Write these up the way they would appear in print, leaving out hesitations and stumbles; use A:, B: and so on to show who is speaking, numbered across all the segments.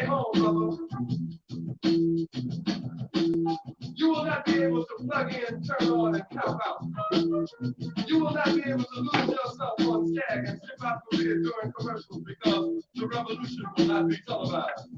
A: home, brother. You will not be able to plug in, turn on, and count out. You will not be able to lose yourself on Skag and skip out the rear during commercials because the revolution will not be televised.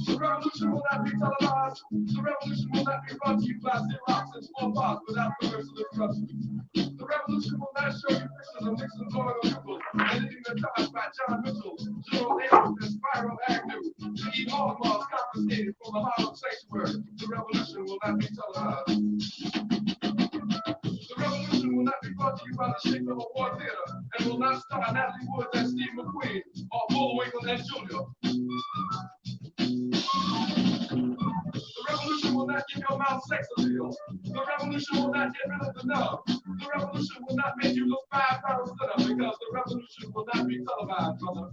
A: The revolution will not be televised. The revolution will not be brought to you by Xerox and small parts without commercial interruption. The revolution will not show you pictures of Nixon going on Google and leading the charge by John Mitchell, General Abrams, and Spyro Agnew to eat all the laws confiscated from the Harlem sanctuary. The revolution will not be televised. The revolution will not be brought to you by the shape of a war theater and will not star Natalie Woods as Steve McQueen or Bullwinkle as Junior. The revolution will not give your mouth sex appeal. The revolution will not get rid of the nub. The revolution will not make you look 5 pounds thinner because the revolution will not be televised, brother.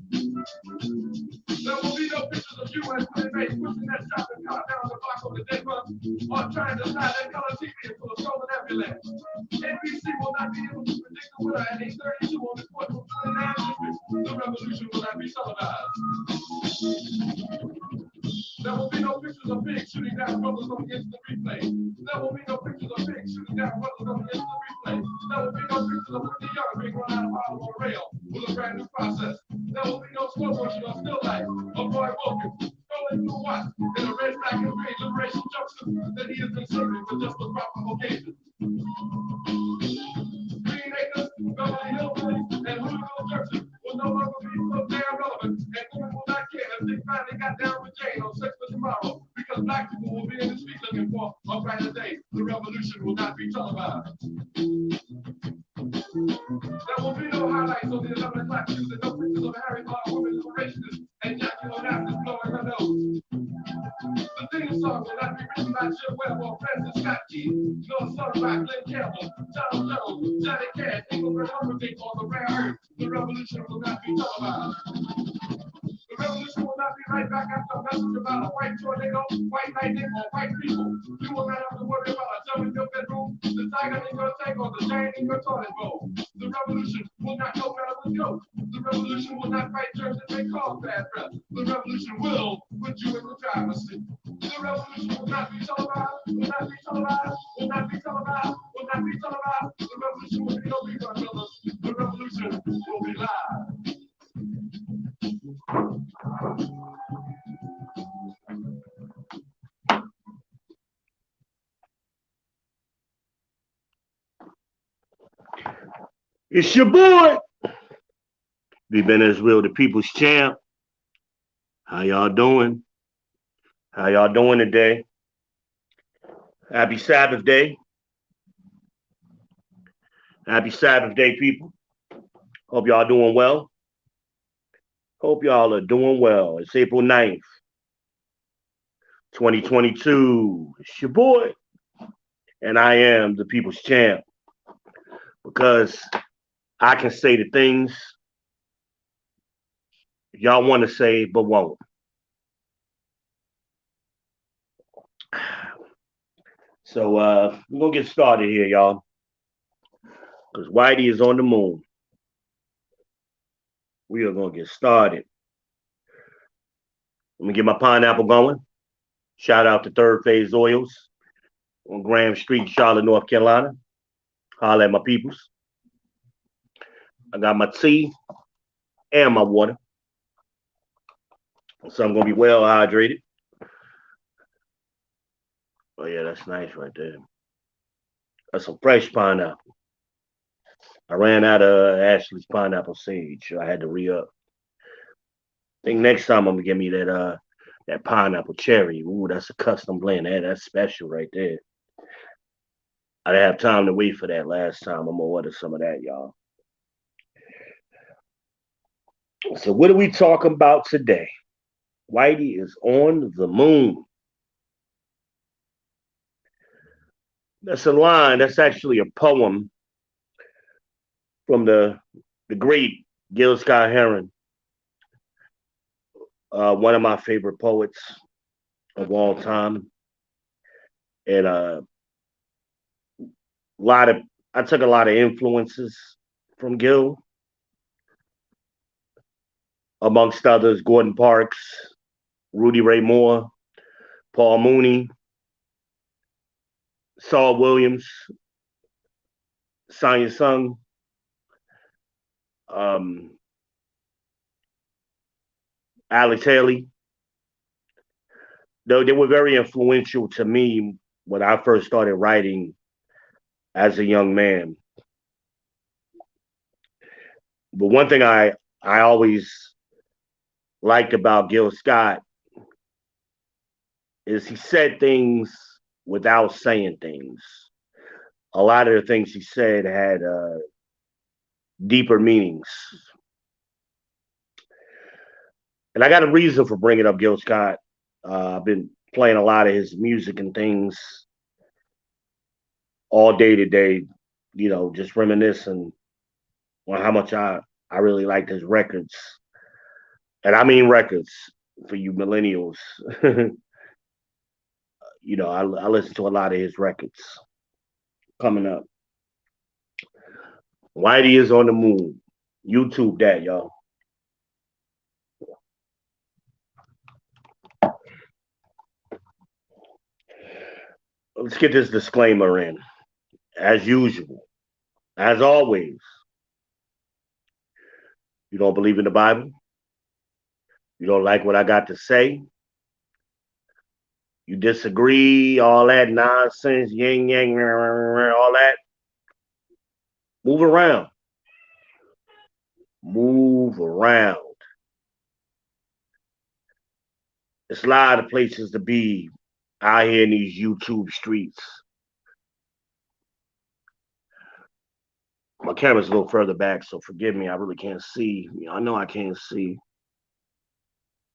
A: There will be no pictures of you as Willie Mae pushing that shopping cart down the block of the Denver or trying to slide that color TV into a stolen ambulance. NBC will not be able to predict the winner at 8:32 on the court from 29 districts. The revolution will not be televised. There will be no pictures of pigs shooting down brothers on the instant replay. There will be no pictures of pigs shooting down brothers on the instant replay. There will be no pictures of Whitney Young being run out of Harlem on rail with a brand new process. There will be no slow motion or still life of Roy Wilkins scrolling through what in a red, black, and green liberation jumpsuit that he has been serving for just the proper occasion. Green Acres, Beverly Hillbillies, and Louisville Churches will no longer be so damn relevant, and women will not care if they finally got down with Jane on Sex for Tomorrow, because black people will be in the street looking for a brighter day. The revolution will not be televised. There will be no highlights on the 11 o'clock news and no pictures of Harry Potter women liberationist and Jackie Onassis blowing her nose. The theme song will not be written by Jim Webb or Francis Scott Key, nor sung by Glenn Campbell, Tom Jones, Johnny Cash, Engelbert Humperdinck, or the Rare Earth. The revolution will not be televised. The revolution will not be right back after a message about a white tornado, white lightning, or white people. You will not have to worry about a jump in your bedroom, the tiger in your tank, or the giant in your toilet bowl. The revolution will not go better with coke. The revolution will not fight germs that may cause bad breath. The revolution will put you in the driver's seat. The revolution will not be televised, will not be televised, will not be televised, will not be televised. The revolution will be no rerun, brothers. The revolution will be live.
B: It's your boy, the Venezuela, the people's champ. How y'all doing? How y'all doing today? Happy Sabbath day. Happy Sabbath day, people. Hope y'all doing well. Hope y'all are doing well. It's April 9th, 2022. It's your boy. And I am the people's champ. Because I can say the things y'all want to say but won't. So we're going to get started here, y'all. Because Whitey is on the moon. We are going to get started. Let me get my pineapple going. Shout out to Third Phase Oils on Graham Street, Charlotte, North Carolina. Holla at my peoples. I got my tea and my water. So I'm going to be well hydrated. Oh, yeah, that's nice right there. That's some fresh pineapple. I ran out of Ashley's pineapple sage, so I had to re-up. I think next time I'm going to give me that pineapple cherry. Ooh, that's a custom blend. That's special right there. I didn't have time to wait for that last time. I'm going to order some of that, y'all. So what are we talking about today? Whitey is on the moon. That's a line. That's actually a poem from the great Gil Scott-Heron, one of my favorite poets of all time. And I took a lot of influences from Gil. amongst others, Gordon Parks, Rudy Ray Moore, Paul Mooney, Saul Williams, Sonia Sung, Alex Haley. Though they were very influential to me when I first started writing as a young man. But one thing I always liked about Gil Scott is he said things without saying things. A lot of the things he said had deeper meanings. And I got a reason for bringing up Gil Scott. I've been playing a lot of his music and things all day today, just reminiscing on how much I really liked his records. And I mean records for you millennials. I listen to a lot of his records coming up. Whitey is on the moon. YouTube that, y'all. Let's get this disclaimer in. As usual, as always, you don't believe in the Bible? You don't like what I got to say? You disagree, all that nonsense, yin yang, all that? Move around. Move around. There's a lot of places to be out here in these YouTube streets. My camera's a little further back, so forgive me. I really can't see. I know I can't see.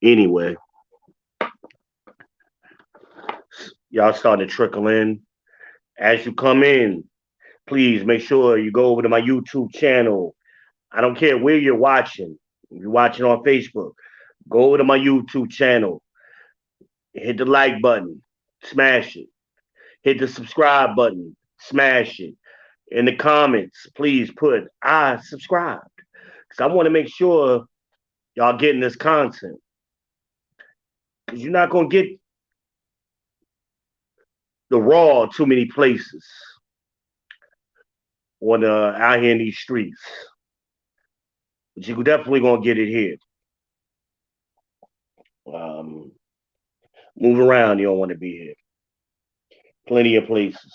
B: Anyway, y'all starting to trickle in. As you come in, please make sure you go over to my YouTube channel. I don't care where you're watching. If you're watching on Facebook, go over to my YouTube channel. Hit the like button. Smash it. Hit the subscribe button. Smash it. In the comments, please put I subscribed. Because I want to make sure y'all getting this content. Because you're not going to get the raw too many places out here in these streets. But you're definitely going to get it here. Move around, you don't want to be here. Plenty of places.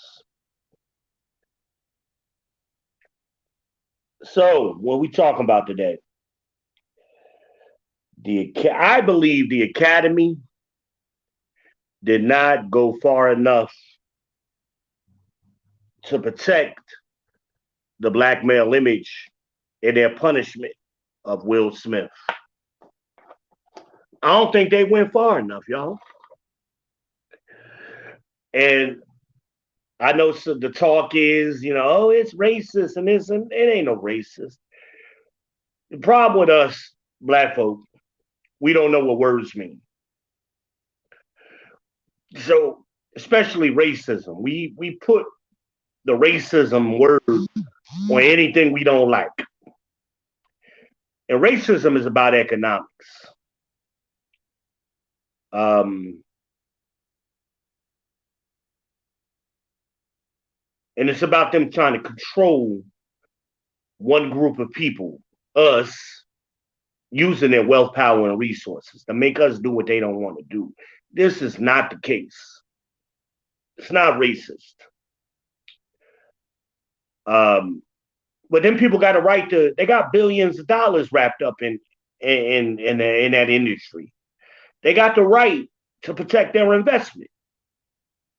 B: So, what are we talking about today? I believe the Academy did not go far enough to protect the black male image in their punishment of Will Smith. I don't think they went far enough, y'all. And I know the talk is, it's racist and this, and it ain't no racist. The problem with us, black folk, we don't know what words mean. So, especially racism, we put the racism word on anything we don't like. And racism is about economics. And it's about them trying to control one group of people, us, using their wealth, power, and resources to make us do what they don't want to do. This is not the case. It's not racist. But then people got a right to, they got billions of dollars wrapped up in that industry. They got the right to protect their investment.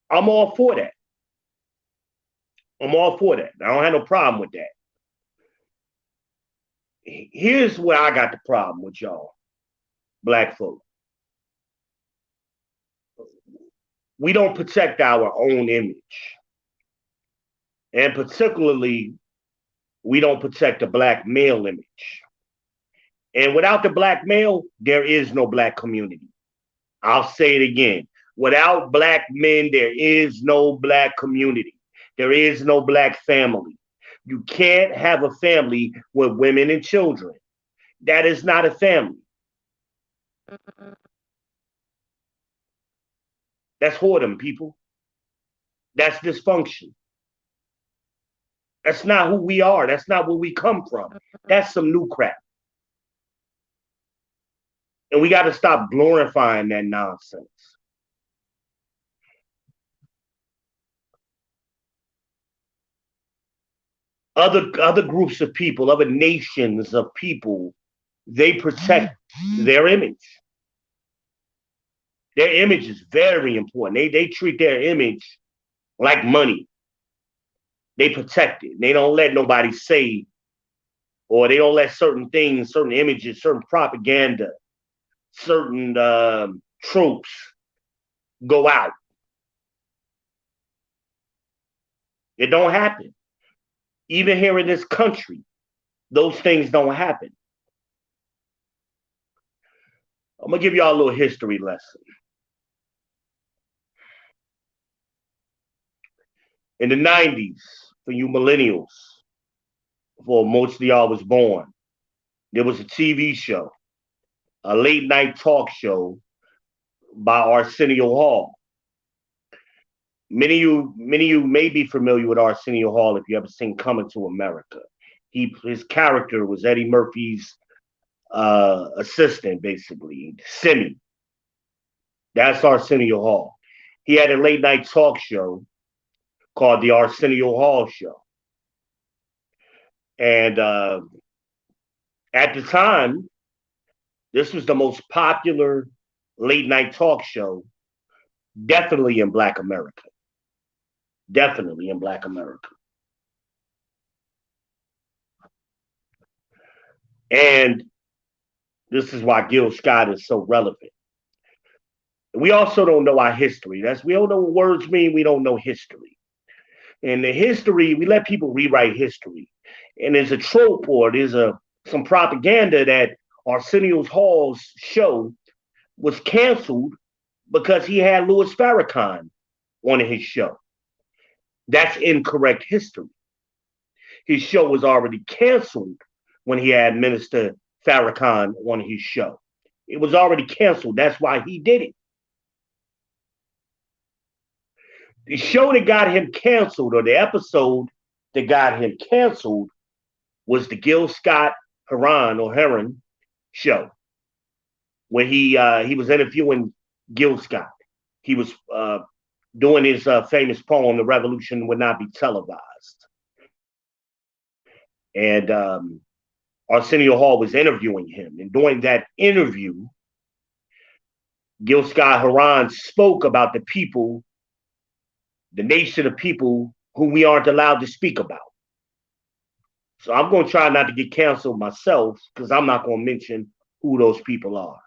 B: I'm all for that. I don't have no problem with that. Here's where I got the problem with y'all, black folk. We don't protect our own image. And particularly, we don't protect the black male image. And without the black male, there is no black community. I'll say it again. Without black men, there is no black community. There is no black family. You can't have a family with women and children. That is not a family. That's whoredom, people. That's dysfunction. That's not who we are. That's not where we come from. That's some new crap. And we got to stop glorifying that nonsense. Other groups of people, other nations of people, they protect their image. Their image is very important. They treat their image like money. They protect it. They don't let nobody say, or they don't let certain things, certain images, certain propaganda, certain tropes go out. It don't happen. Even here in this country, those things don't happen. I'm gonna give y'all a little history lesson. In the 90s, for you millennials, before most of y'all was born, there was a TV show, a late night talk show by Arsenio Hall. Many of you may be familiar with Arsenio Hall if you ever seen Coming to America. His character was Eddie Murphy's assistant, basically, Simi. That's Arsenio Hall. He had a late night talk show called the Arsenio Hall Show. And at the time, this was the most popular late night talk show, definitely in Black America. Definitely in Black America. And this is why Gil Scott is so relevant. We also don't know our history. We don't know what words mean. We don't know history. And the history, we let people rewrite history. And there's a trope or there's some propaganda that Arsenio Hall's show was canceled because he had Louis Farrakhan on his show. That's incorrect history. His show was already canceled when he had Minister Farrakhan on his show. It was already canceled. That's why he did it. The show that got him canceled, or the episode that got him canceled, was the Gil Scott Heron show, where he was interviewing Gil Scott. He was doing his famous poem, "The Revolution Would Not Be Televised," and Arsenio Hall was interviewing him. And during that interview, Gil Scott Heron spoke about the people, the nation of people who we aren't allowed to speak about. So I'm going to try not to get canceled myself because I'm not going to mention who those people are.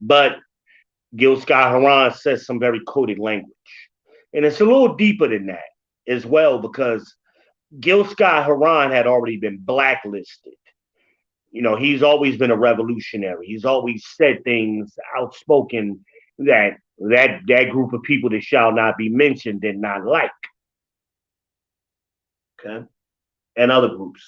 B: But Gil Scott Heron says some very coded language. And it's a little deeper than that as well, because Gil Scott Heron had already been blacklisted. You know, he's always been a revolutionary. He's always said things outspoken that group of people that shall not be mentioned did not like. Okay. And other groups.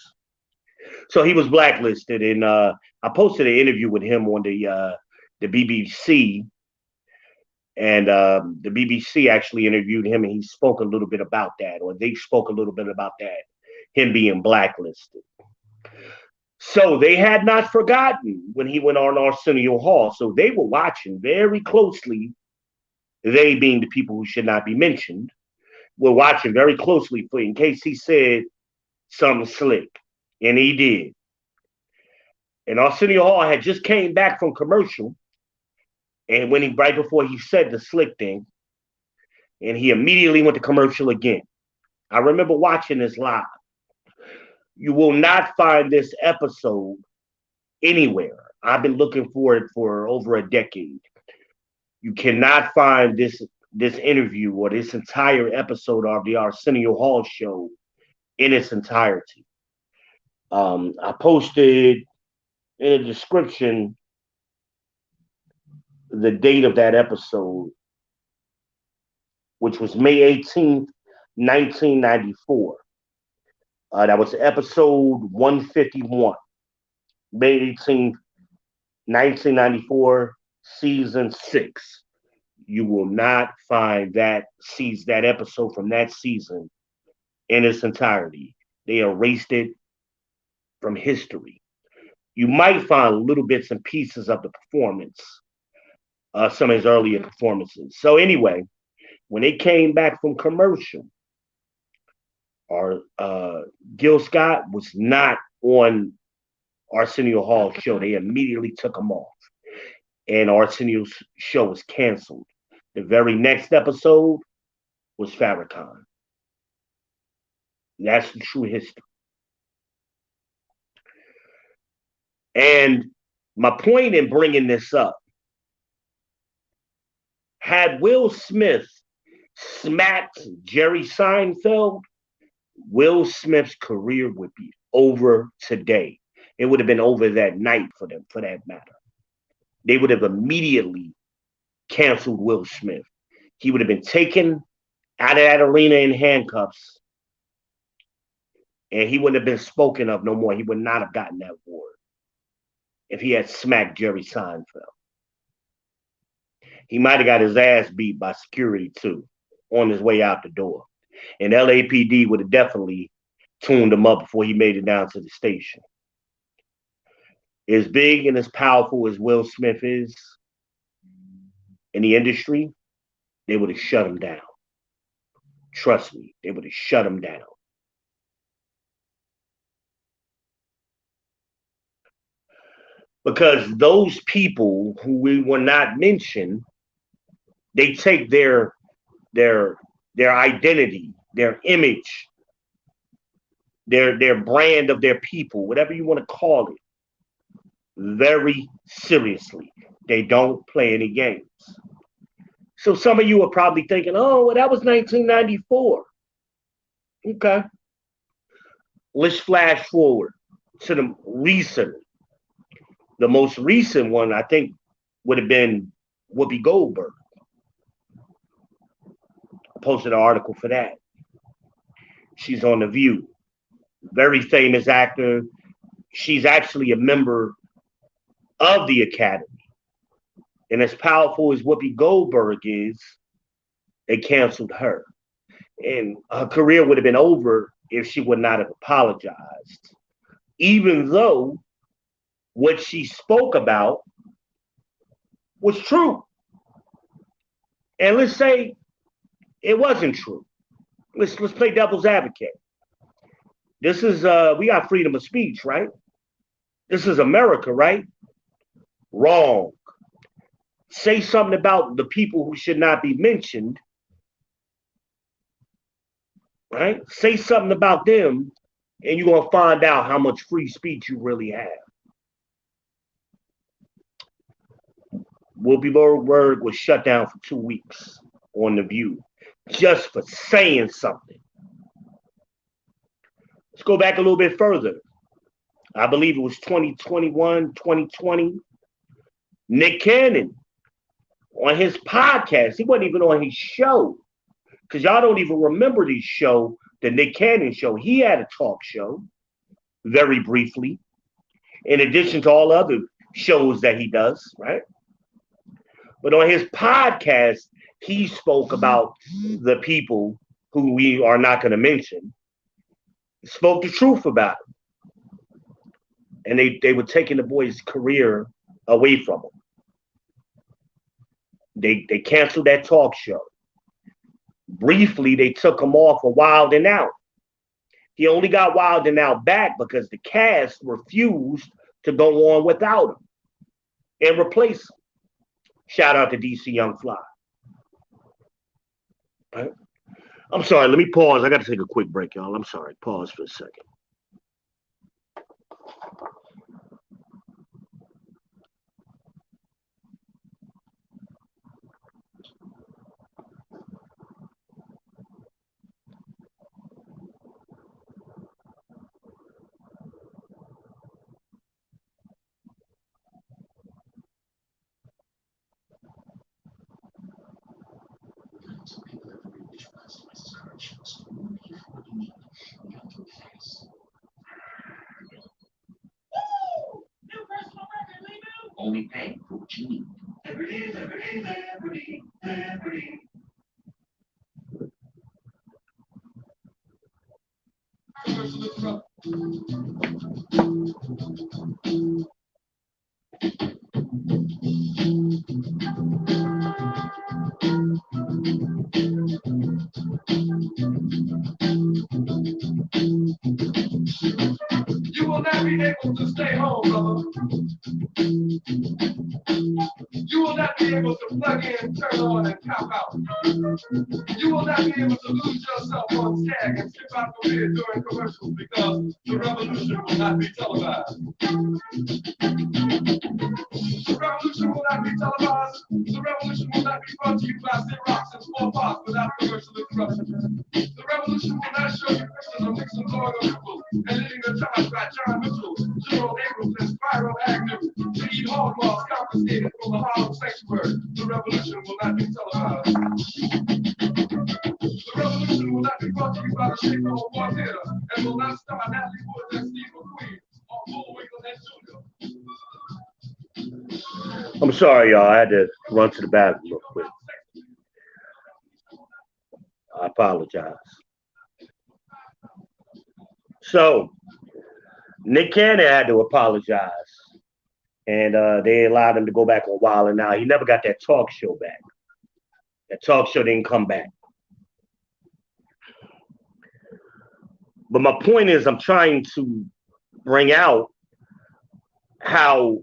B: So he was blacklisted. And I posted an interview with him on the BBC. And the BBC actually interviewed him, and he spoke a little bit about that, or they spoke a little bit about that, him being blacklisted. So they had not forgotten when he went on Arsenio Hall. So they were watching very closely, they being the people who should not be mentioned, were watching very closely for in case he said something slick. And he did. And Arsenio Hall had just came back from commercial. And when right before he said the slick thing, and he immediately went to commercial again. I remember watching this live. You will not find this episode anywhere. I've been looking for it for over a decade. You cannot find this interview or this entire episode of the Arsenio Hall show in its entirety. I posted in the description the date of that episode, which was May 18th, 1994. That was episode 151, May 18th, 1994, season 6. You will not find that episode from that season in its entirety. They erased it from history. You might find little bits and pieces of the performance, some of his earlier performances. So anyway, when they came back from commercial, our Gil Scott was not on Arsenio Hall's show. They immediately took him off, and Arsenio's show was canceled. The very next episode was Farrakhan. That's the true history. And my point in bringing this up, had Will Smith smacked Jerry Seinfeld, Will Smith's career would be over today. It would have been over that night for them, for that matter. They would have immediately canceled Will Smith. He would have been taken out of that arena in handcuffs, and he wouldn't have been spoken of no more. He would not have gotten that award if he had smacked Jerry Seinfeld. He might have got his ass beat by security too on his way out the door. And LAPD would have definitely tuned him up before he made it down to the station. As big and as powerful as Will Smith is in the industry, they would have shut him down. Trust me, they would have shut him down. Because those people who we will not mention, they take their identity, their image, their brand of their people, whatever you want to call it, very seriously. They don't play any games. So some of you are probably thinking, oh, well, that was 1994. Okay. Let's flash forward to the recent. The most recent one, I think, would have been Whoopi Goldberg. I posted an article for that. She's on The View. Very famous actor. She's actually a member of the Academy. And as powerful as Whoopi Goldberg is, they canceled her. And her career would have been over if she would not have apologized. Even though what she spoke about was true. And let's say it wasn't true. Let's play devil's advocate. This is we got freedom of speech, right? This is America, right? Wrong. Say something about the people who should not be mentioned, right? Say something about them, and you're going to find out how much free speech you really have. Whoopi Goldberg was shut down for 2 weeks on The View just for saying something. Let's go back a little bit further. I believe it was 2021, 2020. Nick Cannon, on his podcast, he wasn't even on his show, because y'all don't even remember this show, the Nick Cannon show. He had a talk show, very briefly, in addition to all other shows that he does, right? But on his podcast, he spoke about the people who we are not going to mention, spoke the truth about him. And they were taking the boy's career away from him. They canceled that talk show. Briefly, they took him off of Wild 'N Out. He only got Wild 'N Out back because the cast refused to go on without him and replace him. Shout out to DC Young Fly. Right? I'm sorry, let me pause. I got to take a quick break, y'all. I'm sorry. Pause for a second.
A: Some people have really visualized devices, card shows. What you need, what you need. You got to do it fast. Only pay for what you need. Liberty, liberty, liberty, liberty. You will not be able to stay home, brother. You will not be able to plug in, turn on, and cop out. You will not be able to lose yourself on Skag and skip out the bid during commercials because the revolution will not be televised. The revolution will not be televised. The revolution will not be brought to you by Xerox and 4 parts without commercial interruption. The revolution will not show you pictures of Nixon blowing a nipple and leading a charge by John Mitchell, General Abrams, and Spyro Agnew to eat hog maws confiscated from the Harlem sanctuary. The revolution will not be televised. The revolution will not be brought to you by the Chicago War Theater and will not star Natalie Wood and Steve McQueen or Bullwinkle and Jr.
B: I'm sorry, y'all. I had to run to the bathroom real quick. I apologize. So, Nick Cannon had to apologize. And they allowed him to go back on Wild and Out. He never got that talk show back. That talk show didn't come back. But my point is, I'm trying to bring out how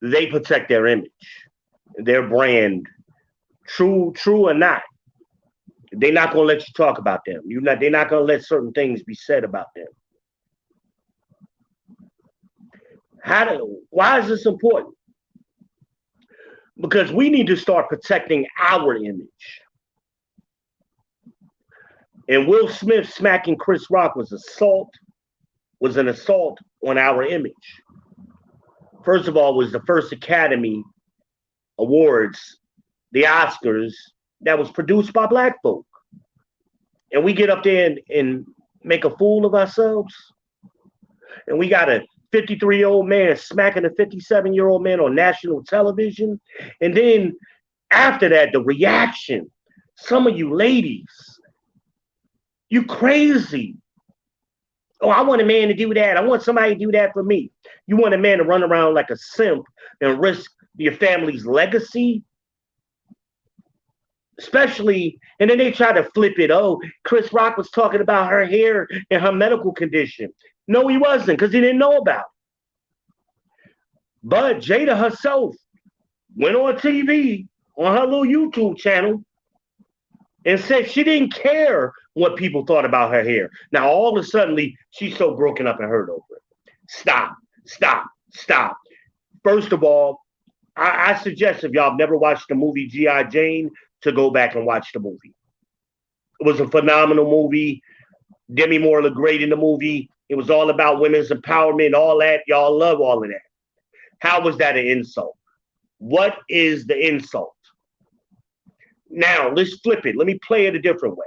B: they protect their image, their brand, true or not. They're not going to let you talk about them. They're not going to let certain things be said about them. Why is this important? Because we need to start protecting our image. And Will Smith smacking Chris Rock was an assault on our image. First of all, it was the first Academy Awards, the Oscars, that was produced by Black folk. And we get up there and make a fool of ourselves. And we got a 53-year-old man smacking a 57-year-old man on national television. And then after that, the reaction, some of you ladies, you crazy. Oh, I want a man to do that. I want somebody to do that for me. You want a man to run around like a simp and risk your family's legacy? Especially, and then they try to flip it. Oh, Chris Rock was talking about her hair and her medical condition. No, he wasn't, because he didn't know about it. But Jada herself went on TV on her little YouTube channel and said she didn't care what people thought about her hair. Now, all of a sudden, she's so broken up and hurt over it. Stop. First of all, I suggest if y'all have never watched the movie G.I. Jane, to go back and watch the movie. It was a phenomenal movie. Demi Moore looked great in the movie. It was all about women's empowerment, all that. Y'all love all of that. How was that an insult? What is the insult? Now, let's flip it. Let me play it a different way.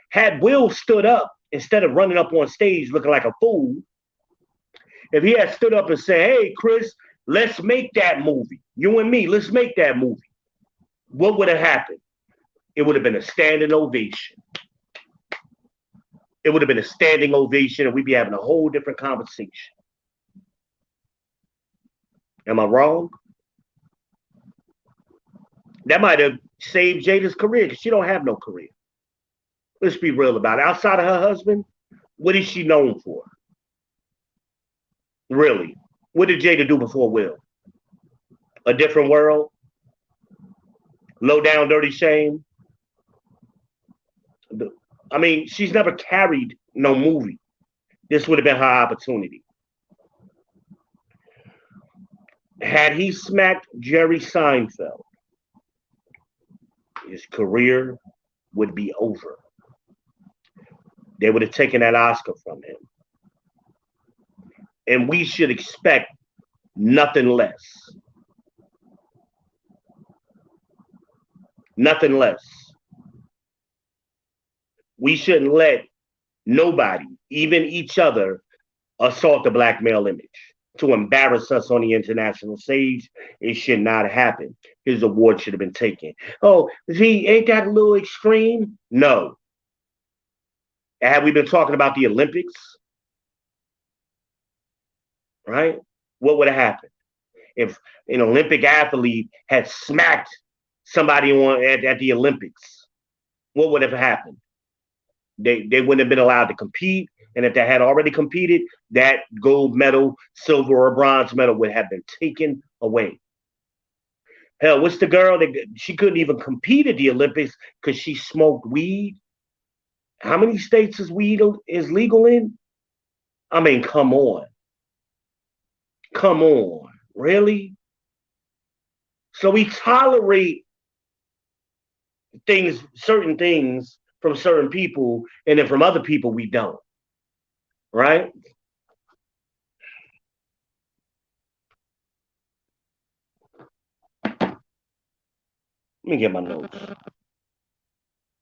B: Had Will stood up, instead of running up on stage looking like a fool, if he had stood up and said, hey, Chris, let's make that movie. You and me, let's make that movie. What would have happened? It would have been a standing ovation. It would have been a standing ovation, and we'd be having a whole different conversation. Am I wrong? That might have saved Jada's career, because she don't have no career. Let's be real about it. Outside of her husband, what is she known for? Really? What did Jada do before Will? A Different World? Low Down, Dirty Shame? I mean, she's never carried no movie. This would have been her opportunity. Had he smacked Jerry Seinfeld, his career would be over. They would have taken that Oscar from him. And we should expect nothing less. Nothing less. We shouldn't let nobody, even each other, assault the black male image. to embarrass us on the international stage. It should not happen. His award should have been taken. Oh, ain't that a little extreme? No. Have we been talking about the Olympics? Right? What would have happened if an Olympic athlete had smacked somebody at the Olympics? What would have happened? They wouldn't have been allowed to compete. And if they had already competed, that gold medal, silver or bronze medal would have been taken away. Hell, what's the girl that she couldn't even compete at the Olympics because she smoked weed? How many states is weed is legal in? I mean, come on. Come on. Really? So we tolerate certain things from certain people, and then from other people we don't. Right? Let me get my notes.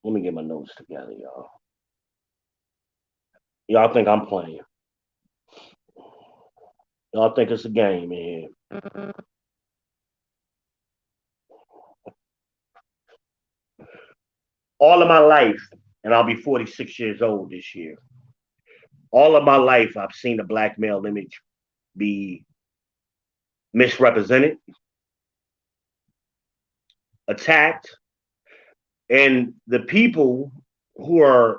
B: Let me get my notes together, y'all. Y'all think I'm playing. Y'all think it's a game in here. All of my life, and I'll be 46 years old this year. All of my life, I've seen the black male image be misrepresented, attacked, and the people who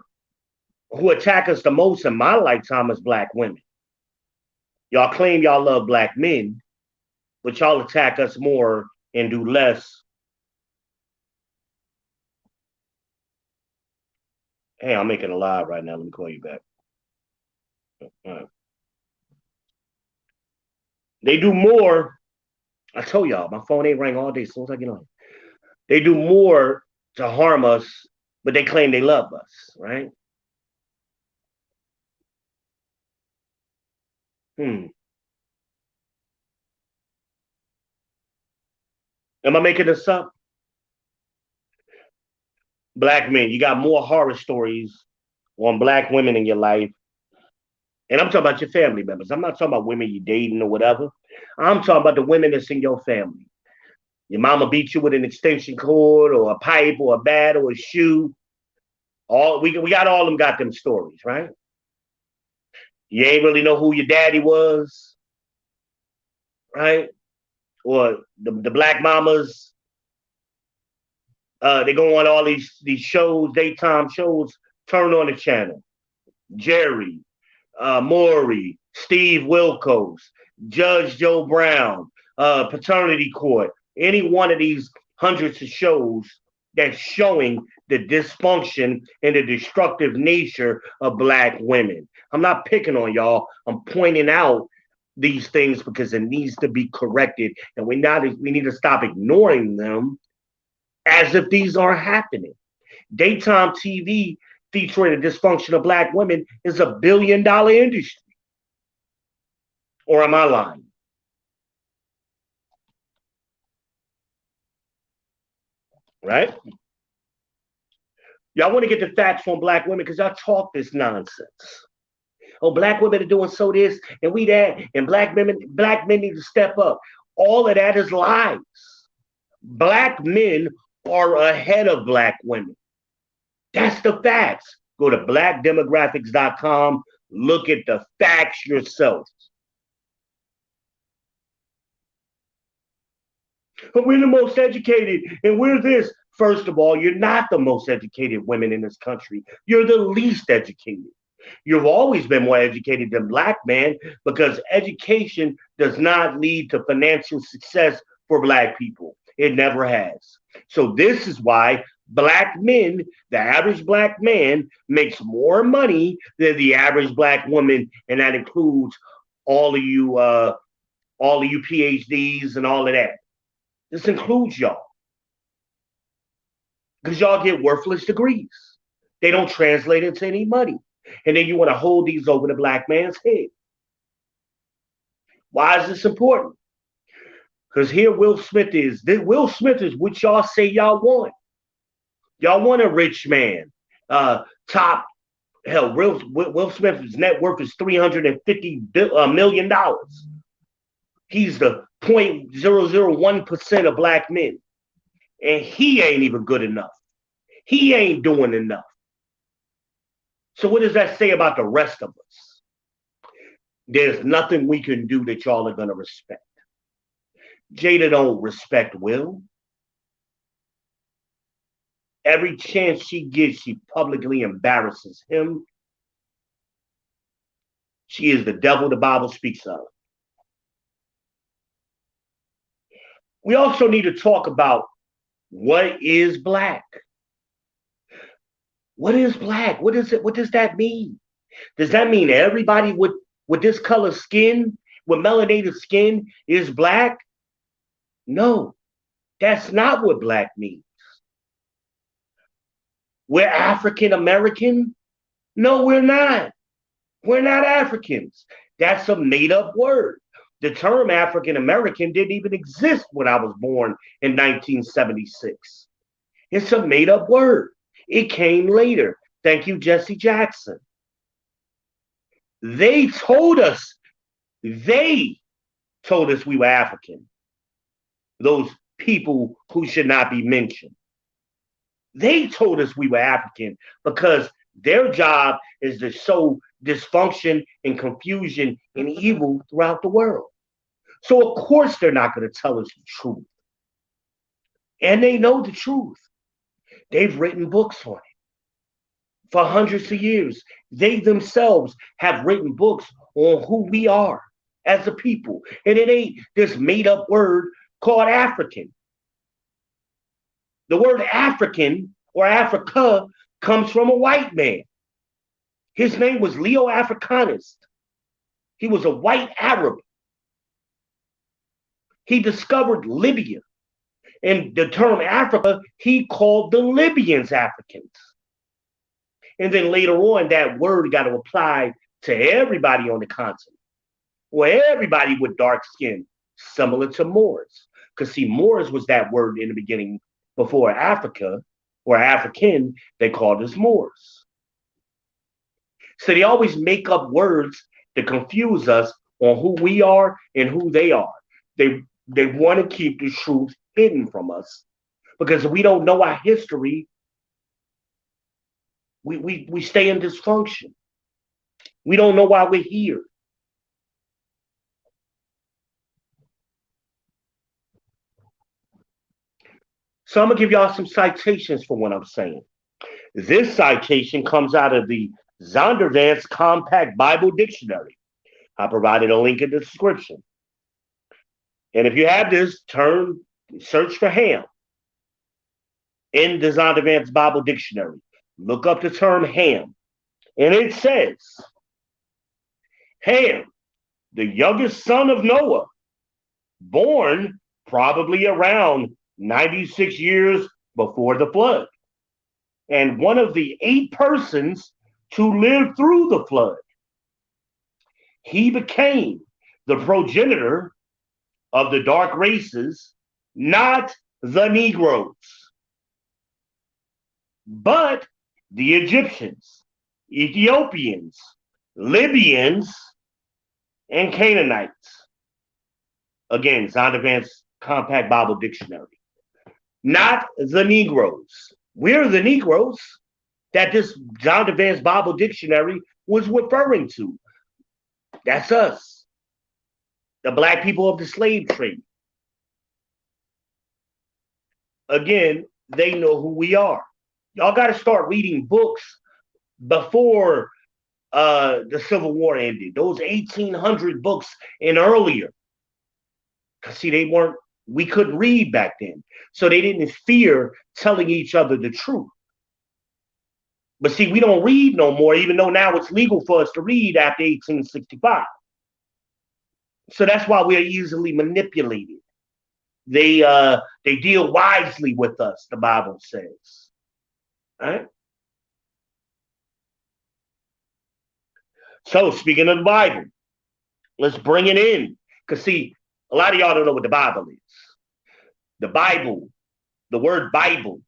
B: attack us the most in my lifetime is black women. Y'all claim y'all love black men, but y'all attack us more and do less. Hey, I'm making a live right now. Let me call you back. All right. They do more. I told y'all, my phone ain't ring all day as soon as I get on. They do more to harm us, but they claim they love us, right? Am I making this up? Black men, you got more horror stories on black women in your life. And I'm talking about your family members. I'm not talking about women you're dating or whatever. I'm talking about the women that's in your family. Your mama beat you with an extension cord or a pipe or a bat or a shoe. We got all them got them stories, right? You ain't really know who your daddy was, right? Or the black mamas, they go on all these shows, daytime shows, turn on the channel. Jerry, Maury, Steve Wilkos, Judge Joe Brown, Paternity Court, any one of these hundreds of shows that's showing the dysfunction and the destructive nature of black women. I'm not picking on y'all. I'm pointing out these things because it needs to be corrected, and we need to stop ignoring them as if these are happening. Daytime TV featuring the dysfunction of black women is $1 billion industry. Or am I lying? Right? Y'all want to get the facts from black women because y'all talk this nonsense. Oh, black women are doing so this and we that, and black men need to step up. All of that is lies. Black men are ahead of black women. That's the facts. Go to blackdemographics.com. Look at the facts yourself. But we're the most educated and we're this. First of all, you're not the most educated women in this country. You're the least educated. You've always been more educated than black men because education does not lead to financial success for black people. It never has. So this is why black men, the average black man, makes more money than the average black woman, and that includes all of you PhDs and all of that. This includes y'all. Because y'all get worthless degrees. They don't translate into any money. And then you want to hold these over the black man's head. Why is this important? Because here Will Smith is what y'all say y'all want. Y'all want a rich man. Will Smith's net worth is $350 million. He's the 0.001% of black men. And he ain't even good enough. He ain't doing enough. So what does that say about the rest of us? There's nothing we can do that y'all are going to respect. Jada don't respect Will. Every chance she gets, she publicly embarrasses him. She is the devil the Bible speaks of. We also need to talk about what is black. What is black? What is it? What does that mean? Does that mean everybody with this color skin, with melanated skin, is black? No, that's not what black means. We're African American? No, we're not. We're not Africans. That's a made-up word. The term African American didn't even exist when I was born in 1976. It's a made-up word. It came later. Thank you, Jesse Jackson. They told us we were African. Those people who should not be mentioned. They told us we were African because their job is to sow dysfunction and confusion and evil throughout the world. So of course they're not going to tell us the truth. And they know the truth. They've written books on it for hundreds of years. They themselves have written books on who we are as a people. And it ain't this made up word called African. The word African or Africa comes from a white man. His name was Leo Africanus. He was a white Arab. He discovered Libya. And the term Africa, he called the Libyans Africans. And then later on, that word got to apply to everybody on the continent. Well, everybody with dark skin, similar to Moors. Because see, Moors was that word in the beginning before Africa or African, they called us Moors. So they always make up words to confuse us on who we are and who they are. They want to keep the truth hidden from us because if we don't know our history, we stay in dysfunction. We don't know why we're here. So I'm going to give y'all some citations for what I'm saying. This citation comes out of the Zondervan's Compact Bible Dictionary. I provided a link in the description. And if you have this, search for ham in the Zondervan's Bible Dictionary. Look up the term ham. And it says, Ham, the youngest son of Noah, born probably around 96 years before the flood, and one of the 8 persons to live through the flood. He became the progenitor of the dark races, not the Negroes, but the Egyptians, Ethiopians, Libyans, and Canaanites. Again, Zondervan's Compact Bible Dictionary. Not the Negroes. We're the Negroes that this Zondervan's Bible Dictionary was referring to. That's us. The black people of the slave trade. Again, they know who we are. Y'all got to start reading books before the Civil War ended. Those 1800 books and earlier. Because see, we couldn't read back then. So they didn't fear telling each other the truth. But see, we don't read no more, even though now it's legal for us to read after 1865. So that's why we're easily manipulated. They deal wisely with us, the Bible says. All right? So speaking of the Bible, let's bring it in. Because see, a lot of y'all don't know what the Bible is. The Bible, the word Bible,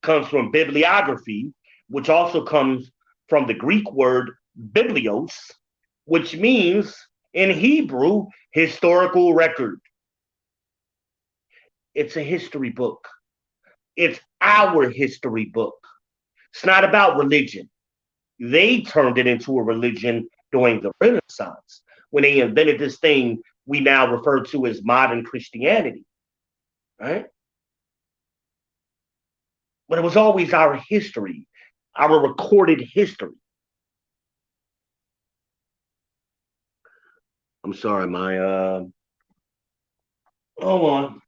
B: comes from bibliography, which also comes from the Greek word biblios, which means In Hebrew, historical record. It's a history book. It's our history book. It's not about religion. They turned it into a religion during the Renaissance when they invented this thing we now refer to as modern Christianity, right? But it was always our history, our recorded history. I'm sorry, my hold on.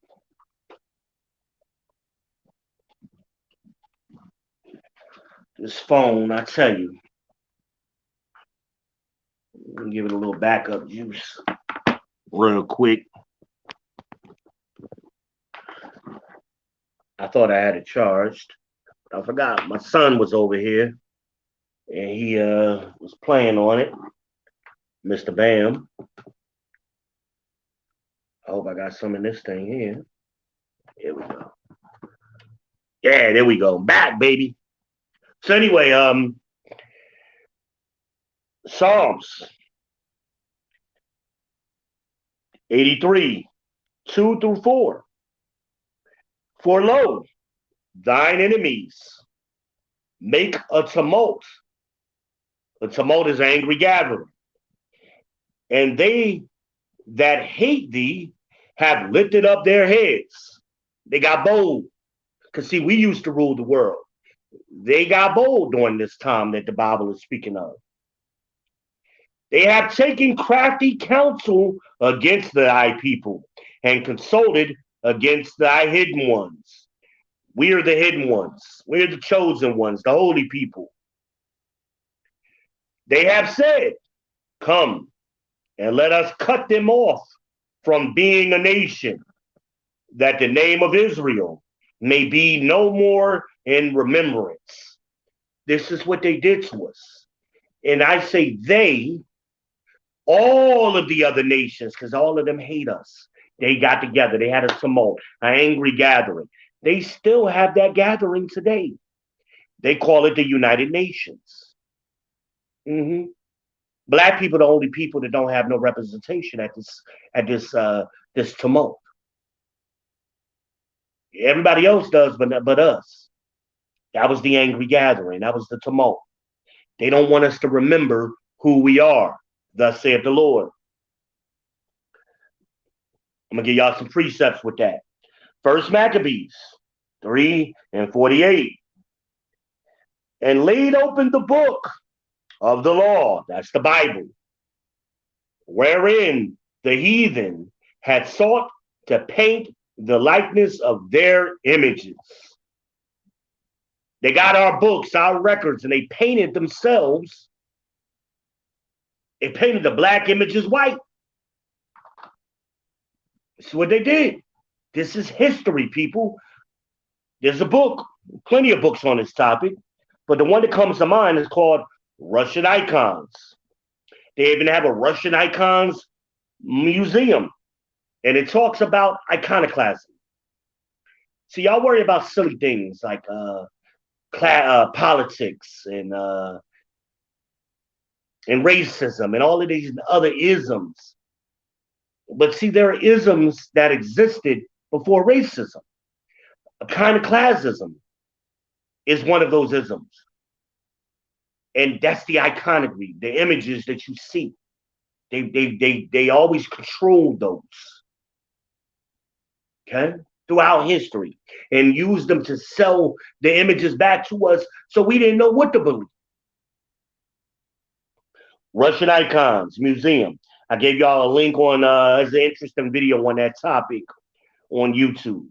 B: This phone, I tell you. I'm gonna give it a little backup juice real quick. I thought I had it charged. I forgot. My son was over here and he was playing on it. Mr. Bam. I hope I got some in this thing here. Here we go. Yeah, there we go. Back, baby. So anyway, Psalms 83, 2 through 4. For lo, thine enemies make a tumult. A tumult is angry gathering. And they that hate thee have lifted up their heads. They got bold. Because see, we used to rule the world. They got bold during this time that the Bible is speaking of. They have taken crafty counsel against thy people and consulted against thy hidden ones. We are the hidden ones. We are the chosen ones, the holy people. They have said, come and let us cut them off from being a nation, that the name of Israel may be no more in remembrance. This is what they did to us. And I say they, all of the other nations, because all of them hate us. They got together. They had a tumult, an angry gathering. They still have that gathering today. They call it the United Nations. Mm-hmm. Black people are the only people that don't have no representation at this tumult. Everybody else does, but us. That was the angry gathering. That was the tumult. They don't want us to remember who we are. Thus saith the Lord. I'm gonna give y'all some precepts with that. First Maccabees 3 and 48. And laid open the book of the law, that's the Bible, wherein the heathen had sought to paint the likeness of their images. They got our books, our records, and they painted themselves. They painted the black images white. That's what they did. This is history, people. There's a book, plenty of books on this topic, but the one that comes to mind is called Russian Icons. They even have a Russian Icons museum, and it talks about iconoclasm. See, y'all worry about silly things like politics and racism and all of these other isms. But see, there are isms that existed before racism. Iconoclasm is one of those isms. And that's the iconography, the images that you see. They always control those. Okay? Throughout history. And use them to sell the images back to us so we didn't know what to believe. Russian Icons Museum. I gave y'all a link on as an interesting video on that topic on YouTube.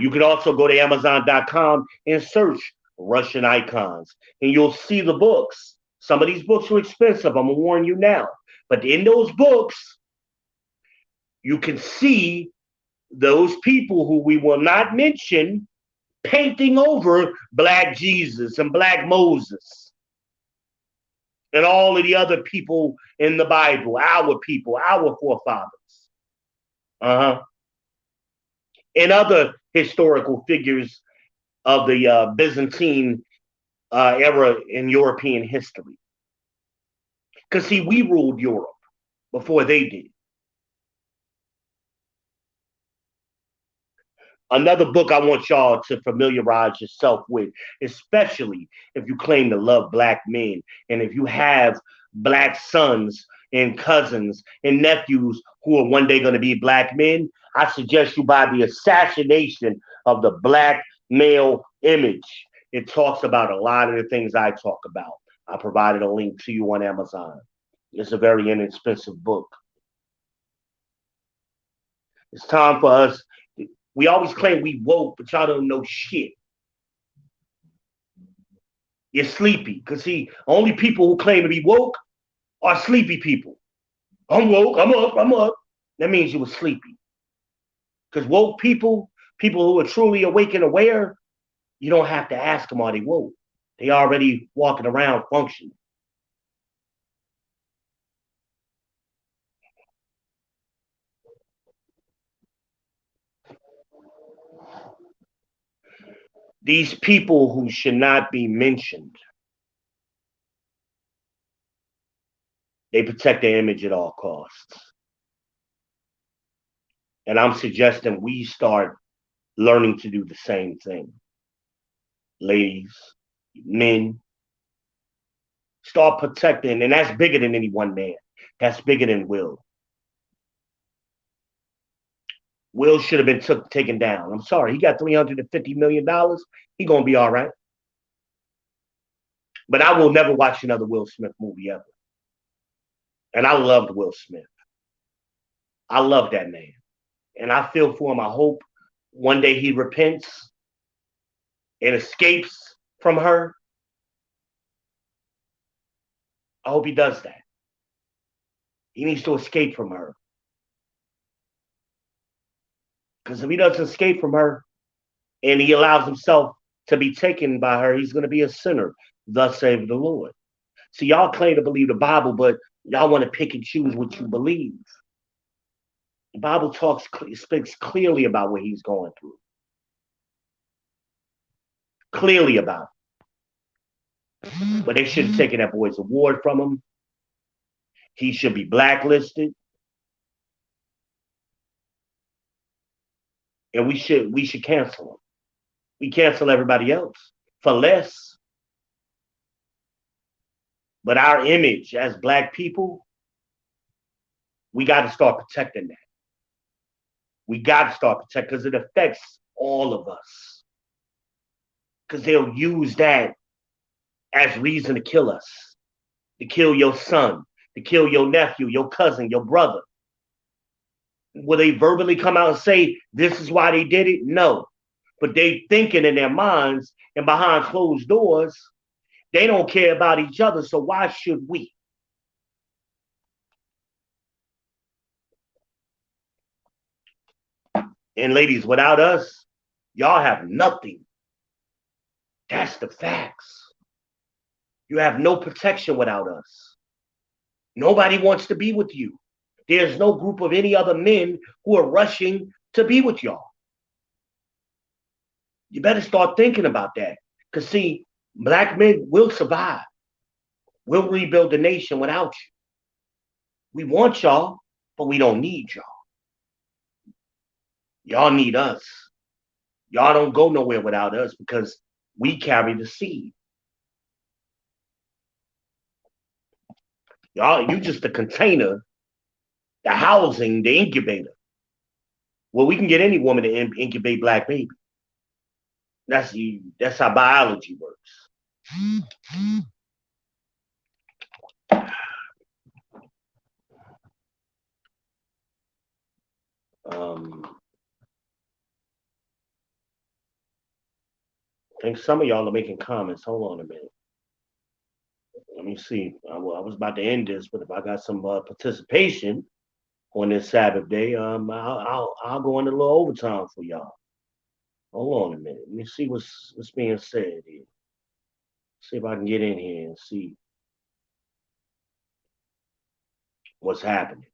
B: You can also go to Amazon.com and search Russian Icons, and you'll see the books. Some of these books are expensive, I'm gonna warn you now. But in those books, you can see those people who we will not mention painting over Black Jesus and Black Moses and all of the other people in the Bible, our people, our forefathers. And other historical figures of the Byzantine era in European history. Because, see, we ruled Europe. before they did. Another book I want y'all to familiarize yourself with, especially if you claim to love black men and if you have black sons and cousins and nephews who are one day going to be black men, I suggest you buy The Assassination of the Black Male Image. It talks about a lot of the things I talk about. I provided a link to you on Amazon. It's a very inexpensive book. It's time for us. We always claim we woke, but y'all don't know shit. You're sleepy. Because, see, only people who claim to be woke are sleepy people. I'm woke, I'm up. That means you were sleepy. Because woke people who are truly awake and aware, you don't have to ask them, are they woke? They already walking around functioning. These people who should not be mentioned, they protect their image at all costs. And I'm suggesting we start learning to do the same thing. Ladies, men, start protecting, and that's bigger than any one man. That's bigger than Will. Will should have been taken down. I'm sorry, he got $350 million. He gonna be all right. But I will never watch another Will Smith movie ever. And I loved Will Smith. I love that man. And I feel for him. I hope one day he repents and escapes from her. I hope he does that. He needs to escape from her. Because if he doesn't escape from her and he allows himself to be taken by her, he's going to be a sinner. Thus save the Lord. See, y'all claim to believe the Bible, but y'all want to pick and choose what you believe. The Bible speaks clearly about what he's going through. Clearly about it. But they should have taken that boy's award from him. He should be blacklisted. And we should cancel him. We cancel everybody else for less. But our image as black people, we got to start protecting that. We got to start protecting because it affects all of us. Because they'll use that as reason to kill us, to kill your son, to kill your nephew, your cousin, your brother. Will they verbally come out and say this is why they did it? No. But they thinking in their minds and behind closed doors, they don't care about each other, so why should we? And ladies, without us, y'all have nothing. That's the facts. You have no protection without us. Nobody wants to be with you. There's no group of any other men who are rushing to be with y'all. You better start thinking about that. Because, see, black men will survive. We'll rebuild the nation without you. We want y'all, but we don't need y'all. Y'all need us. Y'all don't go nowhere without us because we carry the seed. Y'all, you just the container, the housing, the incubator. Well, we can get any woman to incubate black baby. That's how biology works. I think some of y'all are making comments. Hold on a minute. Let me see. I was about to end this, but if I got some participation on this Sabbath day, I'll go into a little overtime for y'all. Hold on a minute. Let me see what's being said here. See if I can get in here and see what's happening.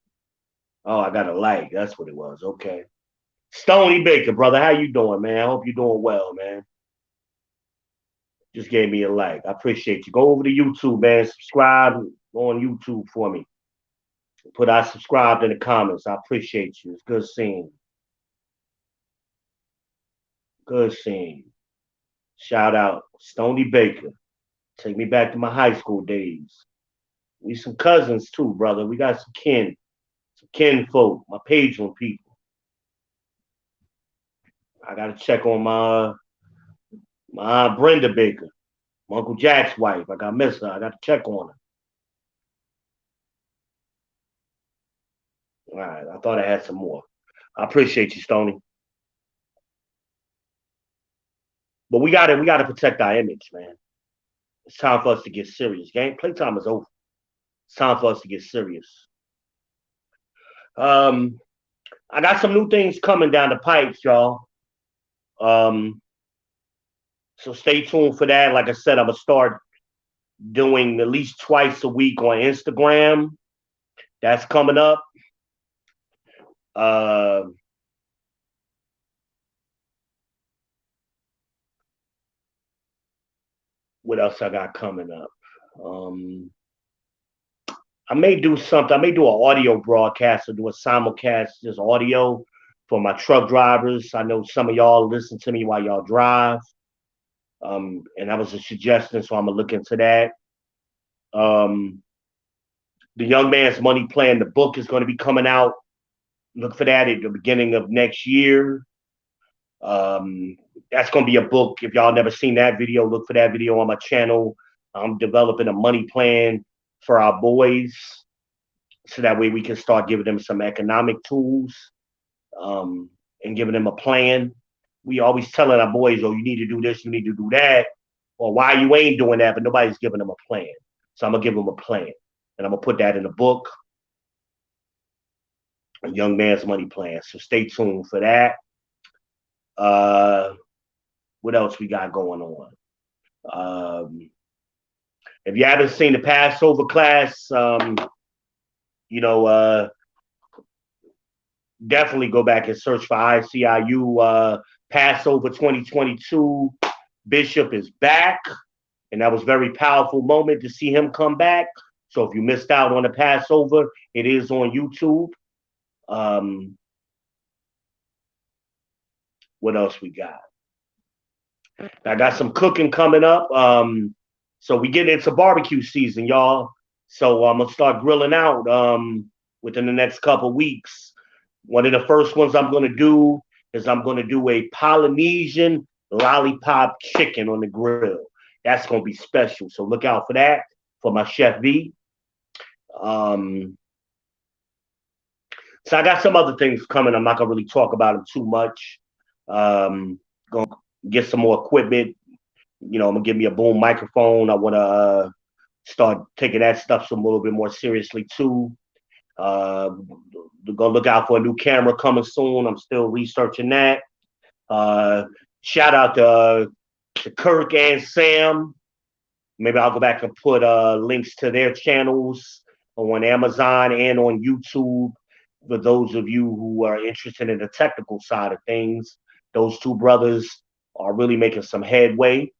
B: Oh, I got a like. That's what it was. Okay. Stony Baker, brother, how you doing, man? I hope you're doing well, man. Just gave me a like. I appreciate you. Go over to YouTube, man. Subscribe on YouTube for me. Put I subscribed in the comments. I appreciate you. It's good seeing you. Good seeing you. Shout out Stony Baker. Take me back to my high school days. We some cousins too, brother. We got some kinfolk, my pageant people. I gotta check on my Aunt Brenda Baker, my Uncle Jack's wife. I got miss her. I got to check on her. All right, I thought I had some more. I appreciate you, Stony. But we gotta protect our image, man. It's time for us to get serious. Playtime is over. It's time for us to get serious. I got some new things coming down the pipes, y'all. So stay tuned for that. Like I said, I'm gonna start doing at least twice a week on Instagram. That's coming up. What else I got coming up? I may do something. I may do an audio broadcast or do a simulcast, just audio for my truck drivers. I know some of y'all listen to me while y'all drive. And that was a suggestion, so I'm gonna look into that. The Young Man's Money Plan, the book is going to be coming out. Look for that at the beginning of next year. That's going to be a book. If y'all never seen that video, look for that video on my channel. I'm developing a money plan for our boys, so that way we can start giving them some economic tools, and giving them a plan. We always telling our boys, oh, you need to do this, you need to do that, or why you ain't doing that, but nobody's giving them a plan. So I'm going to give them a plan, and I'm going to put that in a book, A Young Man's Money Plan. So stay tuned for that. What else we got going on? If you haven't seen the Passover class, definitely go back and search for ICIU Passover 2022. Bishop is back, and that was a very powerful moment to see him come back. So if you missed out on the Passover, it is on YouTube. What else we got? I got some cooking coming up. So we get into barbecue season, y'all. So I'm gonna start grilling out within the next couple weeks. One of the first ones I'm gonna do is I'm gonna do a Polynesian lollipop chicken on the grill. That's gonna be special. So look out for that for my Chef V. So I got some other things coming. I'm not gonna really talk about them too much. Gonna get some more equipment. I'm gonna give me a boom microphone. I wanna start taking that stuff some a little bit more seriously too. Gonna look out for a new camera coming soon. I'm still researching that. Shout out to Kirk and Sam. Maybe I'll go back and put links to their channels on Amazon and on YouTube for those of you who are interested in the technical side of things. Those two brothers are really making some headway.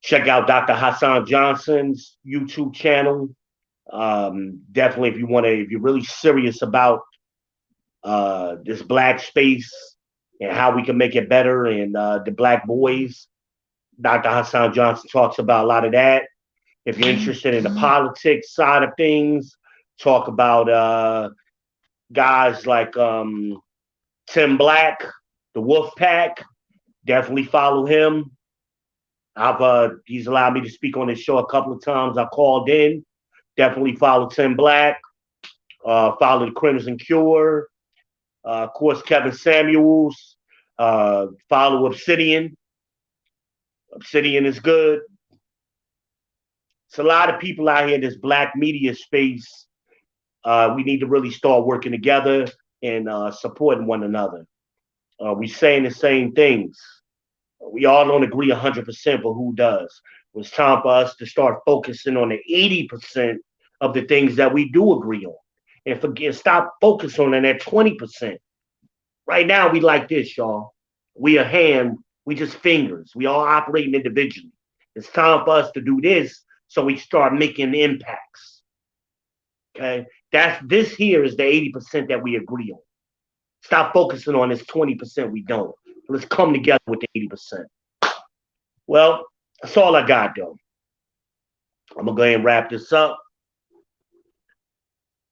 B: Check out Dr. Hassan Johnson's YouTube channel. Definitely, if you're really serious about this black space and how we can make it better, and the black boys, Dr. Hassan Johnson talks about a lot of that. If you're interested in the politics side of things, talk about guys like Tim Black, the Wolf Pack. Definitely follow him. He's allowed me to speak on his show a couple of times. I called in. Definitely follow Tim Black. Follow the Crimson Cure. Of course, Kevin Samuels. Follow Obsidian. Obsidian is good. It's a lot of people out here in this black media space. We need to really start working together and supporting one another. We saying the same things. We all don't agree 100%, but who does? It's time for us to start focusing on the 80% of the things that we do agree on, and stop focusing on that 20%. Right now, we like this, y'all. We a hand, we just fingers. We all operating individually. It's time for us to do this so we start making impacts. Okay, this here is the 80% that we agree on. Stop focusing on this 20% we don't. Let's come together with the 80%. Well, that's all I got, though. I'm gonna go ahead and wrap this up.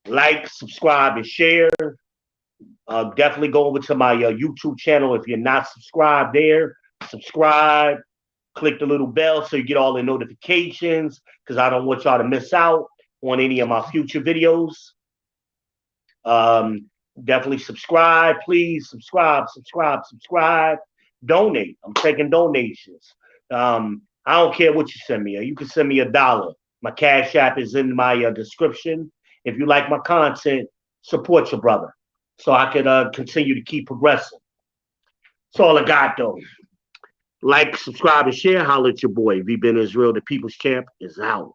B: Like, subscribe, and share. Definitely go over to my YouTube channel if you're not subscribed there. Subscribe, click the little bell so you get all the notifications, because I don't want y'all to miss out on any of my future videos. Definitely subscribe, please. Subscribe. Donate. I'm taking donations. I don't care what you send me. You can send me $1. My Cash App is in my description. If you like my content, support your brother so I can continue to keep progressing. That's all I got, though. Like, subscribe, and share. Holla at your boy. V been Israel, the People's Champ, is out.